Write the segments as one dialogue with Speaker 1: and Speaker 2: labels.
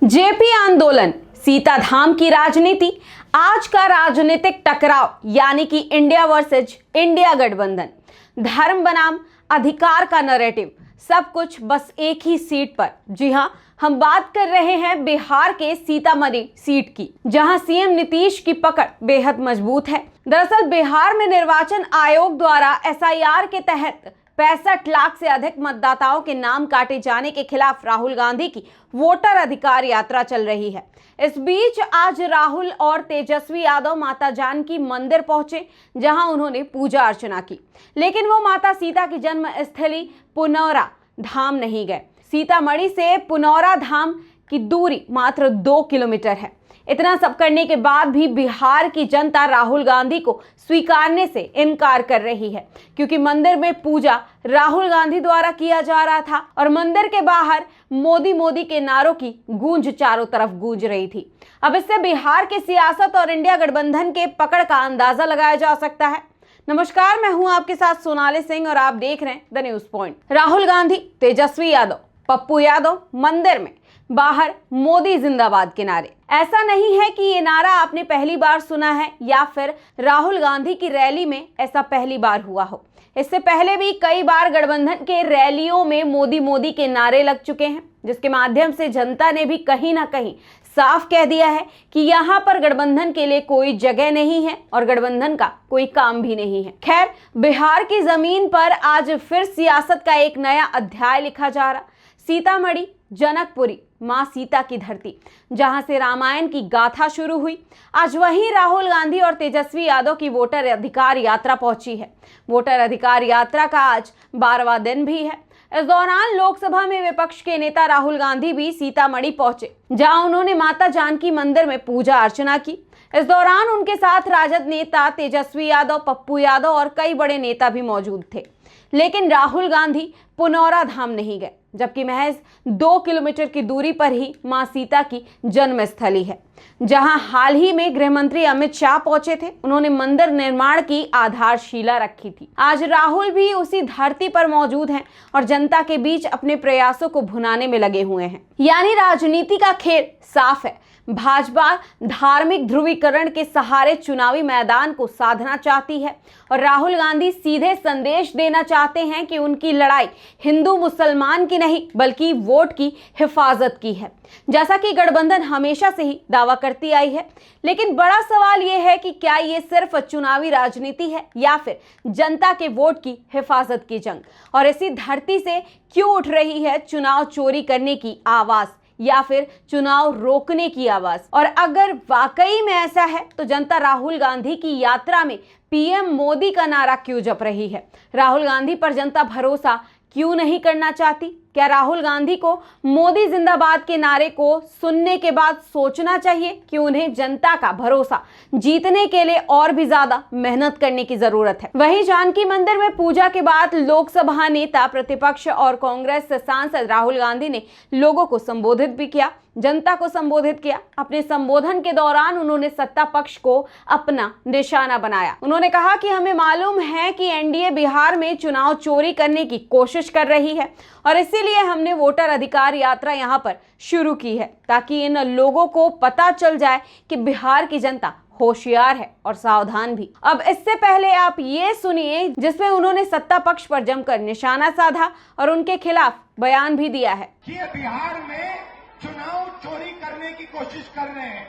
Speaker 1: JP आंदोलन, सीता धाम की राजनीति, आज का राजनीतिक टकराव यानी कि इंडिया वर्सेज इंडिया गठबंधन, धर्म बनाम अधिकार का नैरेटिव, सब कुछ बस एक ही सीट पर। जी हां, हम बात कर रहे हैं बिहार के सीतामढ़ी सीट की, जहां सीएम नीतीश की पकड़ बेहद मजबूत है। दरअसल बिहार में निर्वाचन आयोग द्वारा एसआईआर के तहत 65 लाख से अधिक मतदाताओं के नाम काटे जाने के खिलाफ राहुल गांधी की वोटर अधिकार यात्रा चल रही है। इस बीच आज राहुल और तेजस्वी यादव माता जानकी मंदिर पहुंचे, जहां उन्होंने पूजा अर्चना की, लेकिन वो माता सीता की जन्म स्थली पुनौरा धाम नहीं गए। सीतामढ़ी से पुनौरा धाम की दूरी मात्र 2 किलोमीटर है। इतना सब करने के बाद भी बिहार की जनता राहुल गांधी को स्वीकारने से इनकार कर रही है, क्योंकि मंदिर में पूजा राहुल गांधी द्वारा किया जा रहा था और मंदिर के बाहर मोदी मोदी के नारों की गूंज चारों तरफ गूंज रही थी। अब इससे बिहार की सियासत और इंडिया गठबंधन के पकड़ का अंदाजा लगाया जा सकता है। नमस्कार, मैं हूं आपके साथ सोनाली सिंह और आप देख रहे हैं the news point. Rahul Gandhi, Tejashwi Yadav, Pappu Yadav मंदिर में, बाहर मोदी जिंदाबाद के नारे। ऐसा नहीं है कि ये नारा आपने पहली बार सुना है या फिर राहुल गांधी की रैली में ऐसा पहली बार हुआ हो। इससे पहले भी कई बार गठबंधन के रैलियों में मोदी मोदी के नारे लग चुके हैं, जिसके माध्यम से जनता ने भी कहीं ना कहीं साफ कह दिया है कि यहाँ पर गठबंधन के लिए कोई जगह नहीं है और गठबंधन का कोई काम भी नहीं है। खैर, बिहार की जमीन पर आज फिर सियासत का एक नया अध्याय लिखा जा रहा। सीतामढ़ी, जनकपुरी, मां सीता की धरती, जहां से रामायण की गाथा शुरू हुई, आज वहीं राहुल गांधी और तेजस्वी यादव की वोटर अधिकार यात्रा पहुंची है। वोटर अधिकार यात्रा का आज 12वां दिन भी है। इस दौरान लोकसभा में विपक्ष के नेता राहुल गांधी भी सीतामढ़ी पहुंचे, जहां उन्होंने माता जानकी मंदिर में पूजा अर्चना की। इस दौरान उनके साथ राजद नेता तेजस्वी यादव, पप्पू यादव और कई बड़े नेता भी मौजूद थे। लेकिन राहुल गांधी पुनौरा धाम नहीं गए, जबकि महज 2 किलोमीटर की दूरी पर ही मां सीता की जन्मस्थली है, जहां हाल ही में गृह मंत्री अमित शाह पहुंचे थे। उन्होंने मंदिर निर्माण की आधारशिला रखी थी। आज राहुल भी उसी धरती पर मौजूद हैं और जनता के बीच अपने प्रयासों को भुनाने में लगे हुए हैं। यानी राजनीति का खेल साफ है। भाजपा धार्मिक ध्रुवीकरण के सहारे चुनावी मैदान को साधना चाहती है और राहुल गांधी सीधे संदेश देना चाहते हैं कि उनकी लड़ाई हिंदू मुसलमान की नहीं बल्कि वोट की हिफाजत की है, जैसा कि गठबंधन हमेशा से ही दावा करती आई है। लेकिन बड़ा सवाल यह है कि क्या ये सिर्फ चुनावी राजनीति है या फिर जनता के वोट की हिफाजत की जंग, और इसी धरती से क्यों उठ रही है चुनाव चोरी करने की आवाज या फिर चुनाव रोकने की आवाज। और अगर वाकई में ऐसा है तो जनता राहुल गांधी की यात्रा में पीएम मोदी का नारा क्यों जप रही है? राहुल गांधी पर जनता भरोसा क्यों नहीं करना चाहती? क्या राहुल गांधी को मोदी जिंदाबाद के नारे को सुनने के बाद सोचना चाहिए कि उन्हें जनता का भरोसा जीतने के लिए और भी ज्यादा मेहनत करने की जरूरत है? वहीं जानकी मंदिर में पूजा के बाद लोकसभा नेता, प्रतिपक्ष और कांग्रेस सांसद राहुल गांधी ने लोगों को संबोधित भी किया, जनता को संबोधित किया। अपने संबोधन के दौरान उन्होंने सत्ता पक्ष को अपना निशाना बनाया। उन्होंने कहा कि हमें मालूम है कि एनडीए बिहार में चुनाव चोरी करने की कोशिश कर रही है और इसीलिए हमने वोटर अधिकार यात्रा यहां पर शुरू की है, ताकि इन लोगों को पता चल जाए कि बिहार की जनता होशियार है और सावधान भी। अब इससे पहले आप ये सुनिए, जिसमें उन्होंने सत्ता पक्ष पर जमकर निशाना साधा और उनके खिलाफ बयान भी दिया है
Speaker 2: कि बिहार में चुनाव चोरी करने की कोशिश कर रहे हैं,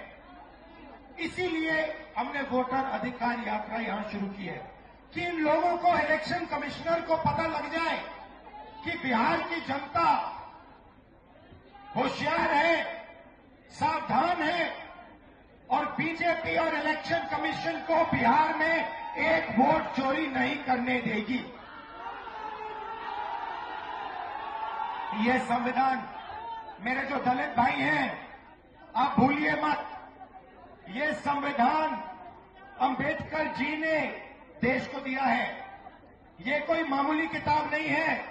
Speaker 2: इसीलिए हमने वोटर अधिकार यात्रा यहां शुरू की है कि इन लोगों को, इलेक्शन कमिश्नर को पता लग जाए कि बिहार की जनता होशियार है, सावधान है और बीजेपी और इलेक्शन कमीशन को बिहार में एक वोट चोरी नहीं करने देगी। यह संविधान, मेरे जो दलित भाई हैं, आप भूलिए मत, ये संविधान अंबेडकर जी ने देश को दिया है। ये कोई मामूली किताब नहीं है,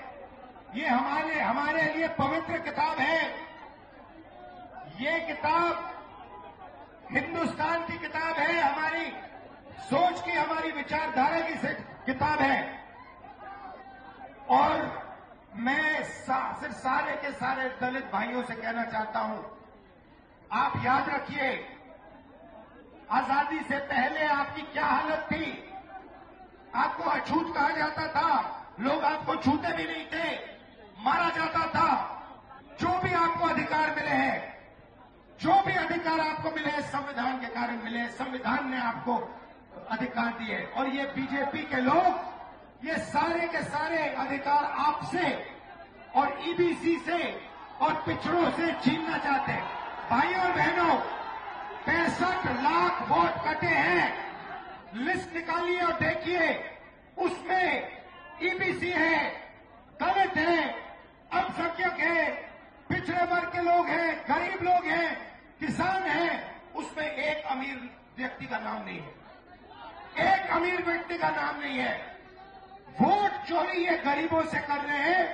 Speaker 2: ये हमारे लिए पवित्र किताब है। ये किताब हिंदुस्तान की किताब है, हमारी सोच की, हमारी विचारधारा की किताब है। और मैं सिर्फ सारे के सारे दलित भाइयों से कहना चाहता हूं आप याद रखिए, आजादी से पहले आपकी क्या हालत थी। आपको अछूत कहा जाता था, लोग आपको छूते भी नहीं थे, मारा जाता था। जो भी आपको अधिकार मिले हैं, जो भी अधिकार आपको मिले हैं, संविधान के कारण मिले हैं। संविधान ने आपको अधिकार दिए और ये बीजेपी के लोग ये सारे के सारे अधिकार आपसे और ईबीसी से और पिछड़ों से छीनना चाहते हैं। भाइयों और बहनों, 65 लाख वोट कटे हैं। लिस्ट निकालिए और देखिए, उसमें ईबीसी है, दलित है, अल्पसंख्यक है, पिछड़े वर्ग के लोग हैं, गरीब लोग हैं, किसान हैं। उसमें एक अमीर व्यक्ति का नाम नहीं है, एक अमीर व्यक्ति का नाम नहीं है। वोट चोरी ये गरीबों से कर रहे हैं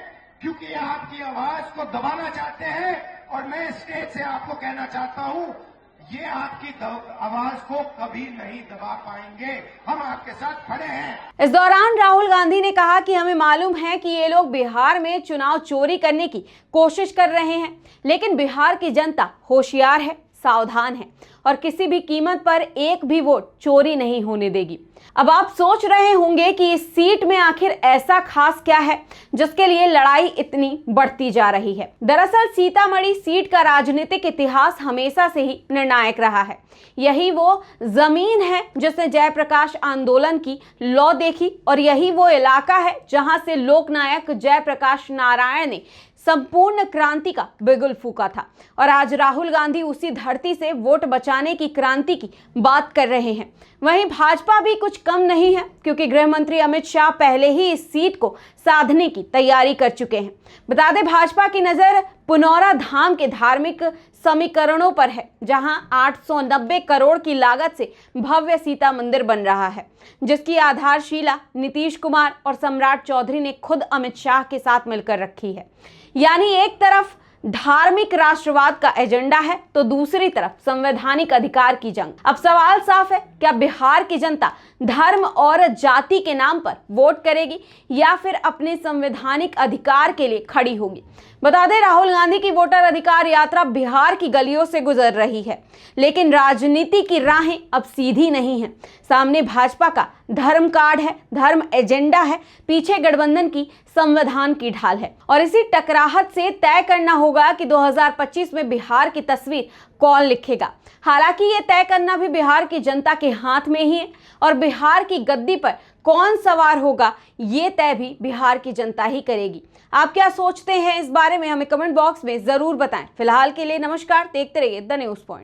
Speaker 2: क्योंकि ये आपकी आवाज को दबाना चाहते हैं। और मैं स्टेज से आपको कहना चाहता हूं, ये आपकी आवाज को कभी नहीं दबा पाएंगे। हम आपके साथ खड़े हैं।
Speaker 1: इस दौरान राहुल गांधी ने कहा कि हमें मालूम है कि ये लोग बिहार में चुनाव चोरी करने की कोशिश कर रहे हैं, लेकिन बिहार की जनता होशियार है, सावधान है और किसी भी कीमत पर एक भी वोट चोरी नहीं होने देगी। अब आप सोच रहे होंगे कि इस सीट में आखिर ऐसा खास क्या है जिसके लिए लड़ाई इतनी बढ़ती जा रही है। दरअसल सीतामढ़ी सीट का राजनीतिक इतिहास हमेशा से ही निर्णायक रहा है। यही वो जमीन है जिसने जयप्रकाश आंदोलन की लौ देखी और यही वो इलाका है जहां से लोकनायक जयप्रकाश नारायण ने संपूर्ण क्रांति का बिगुल फूका था। और आज राहुल गांधी उसी धरती से वोट बचाने की क्रांति की बात कर रहे हैं। वहीं भाजपा भी कुछ कम नहीं है, क्योंकि गृह मंत्री अमित शाह पहले ही इस सीट को साधने की तैयारी कर चुके हैं। बता दें, भाजपा की नजर पुनौरा धाम के धार्मिक समीकरणों पर है, जहां 890 करोड़ की लागत से भव्य सीता मंदिर बन रहा है, जिसकी आधारशिला नीतीश कुमार और सम्राट चौधरी ने खुद अमित शाह के साथ मिलकर रखी है। यानी एक तरफ धार्मिक राष्ट्रवाद का एजेंडा है तो दूसरी तरफ संवैधानिक अधिकार की जंग। अब सवाल साफ है, क्या बिहार की जनता धर्म और जाति के नाम पर वोट करेगी या फिर अपने संवैधानिक अधिकार के लिए खड़ी होगी? बता दें, राहुल गांधी की वोटर अधिकार यात्रा बिहार की गलियों से गुजर रही है, लेकिन राजनीति की राहें अब सीधी नहीं है। सामने भाजपा का धर्म कार्ड है, धर्म एजेंडा है, पीछे गठबंधन की संविधान की ढाल है। और इसी टकराहट से तय करना होगा कि 2025 में बिहार की तस्वीर कौन लिखेगा। हालांकि ये तय करना भी बिहार की जनता के हाथ में ही है और बिहार की गद्दी पर कौन सवार होगा ये तय भी बिहार की जनता ही करेगी। आप क्या सोचते हैं इस बारे में, हमें कमेंट बॉक्स में जरूर बताएं। फिलहाल के लिए नमस्कार, देखते रहिए द न्यूज़ पॉइंट।